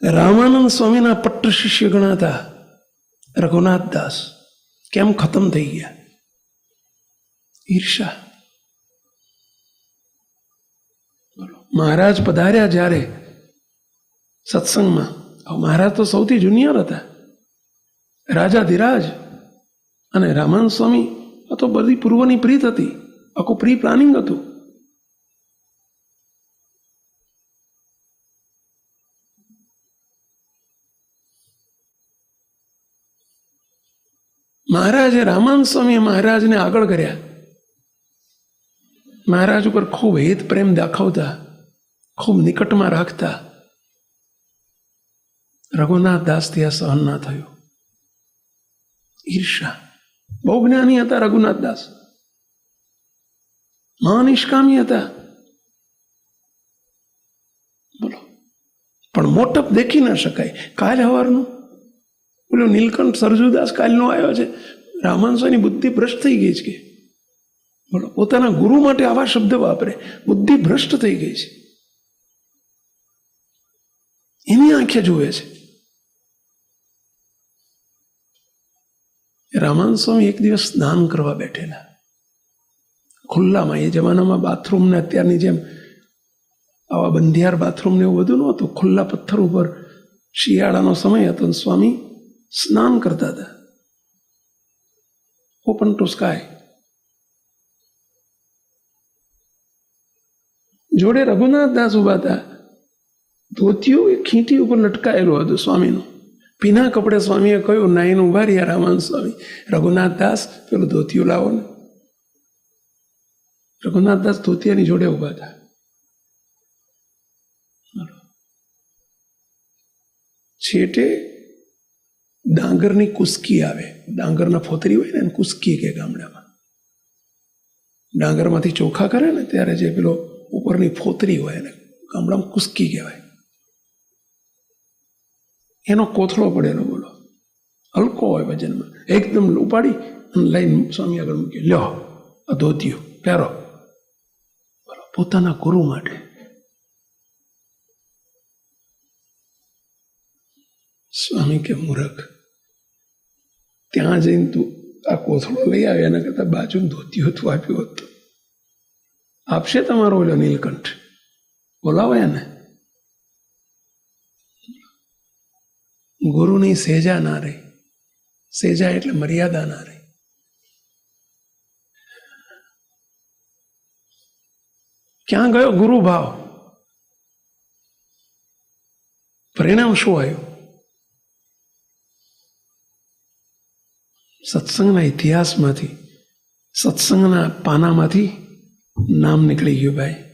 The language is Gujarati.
રામાનંદ સ્વામીના પટ્ટ શિષ્ય ગણાતા રઘુનાથ દાસ કેમ ખતમ થઈ ગયા? ઈર્ષા. મહારાજ પધાર્યા જ્યારે સત્સંગમાં, મહારાજ તો સૌથી જુનિયર હતા, રાજાધિરાજ, અને રામાનંદ સ્વામી આ તો બધી પૂર્વની પ્રીત હતી, આખું પ્રી પ્લાનિંગ હતું. મહારાજે રામાનંદ સ્વામીએ મહારાજને આગળ કર્યા. મહારાજ ઉપર ખૂબ હેત પ્રેમ દાખવતા, ખૂબ નિકટમાં રાખતા. રઘુનાથ દાસથી આ સહન ના થયું. ઈર્ષા. બહુ જ્ઞાની હતા રઘુનાથ દાસ, મહાનિષ્કામી હતા, બોલો, પણ મોટપ દેખી ના શકાય. કાલ સવારનું બોલો નીલકંઠ સરજુદાસ કાલનો આવ્યો છે, રામાનંદ સ્વામીની બુદ્ધિ ભ્રષ્ટ થઈ ગઈ છે કે, બોલો, પોતાના ગુરુ માટે આવા શબ્દ વાપરે, બુદ્ધિ ભ્રષ્ટ થઈ ગઈ છે, એની આંખે જુએ છે. રામાનંદ સ્વામી એક દિવસ સ્નાન કરવા બેઠેલા ખુલ્લામાં. એ જમાનામાં બાથરૂમને અત્યારની જેમ આવા બંધિયાર બાથરૂમને એવું બધું નહોતું. ખુલ્લા પથ્થર ઉપર શિયાળાનો સમય હતો, સ્વામી સ્નાન કરતા હતા, ઓપન ટુ સ્કાય. જોડે રઘુનાથ દાસ ઉભા હતા. ધોતિયું એ ખીંટી ઉપર લટકાયેલું હતું સ્વામીનું. પીના કપડે સ્વામીએ કહ્યું, નાઈને ઉભા રહ્યા રામાનંદ સ્વામી. રઘુનાથ દાસ પેલું ધોતિયું લાવો ને. રઘુનાથ દાસ ધોતિયાની જોડે ઉભા હતા. છેટે ડાંગરની કુસ્કી આવે, ડાંગરના ફોતરી હોય ને કુસ્કી કે ગામડામાં. ડાંગરમાંથી ચોખા કરે ને ત્યારે જે પેલો ઉપરની ફોતરી હોય ને ગામડામાં કુસ્કી કહેવાય. એનો કોથળો પડેલો, બોલો, હલકો હોય વજનમાં, એકદમ ઉપાડી અને લઈને સ્વામી આગળ મૂકી, લ્યો આ ધોતિયું પહેરો, બોલો, પોતાના ગુરુ માટે. સ્વામી કે મૂર્ખ, ત્યાં જઈને તું આ કોથળો લઈ આવે એના કરતા બાજુ ધોતિયું તું આપ્યું હોત તો આપશે તમારો ઓલો નીલકંઠ, બોલાવો એને. ગુરુની સેજા ના રહી. સેજા એટલે મર્યાદા ના રહી. ક્યાં ગયો ગુરુ ભાવ? પરિણામ શું આવ્યું? સત્સંગના ઇતિહાસમાંથી, સત્સંગના પાનામાંથી નામ નીકળી ગયું ભાઈ.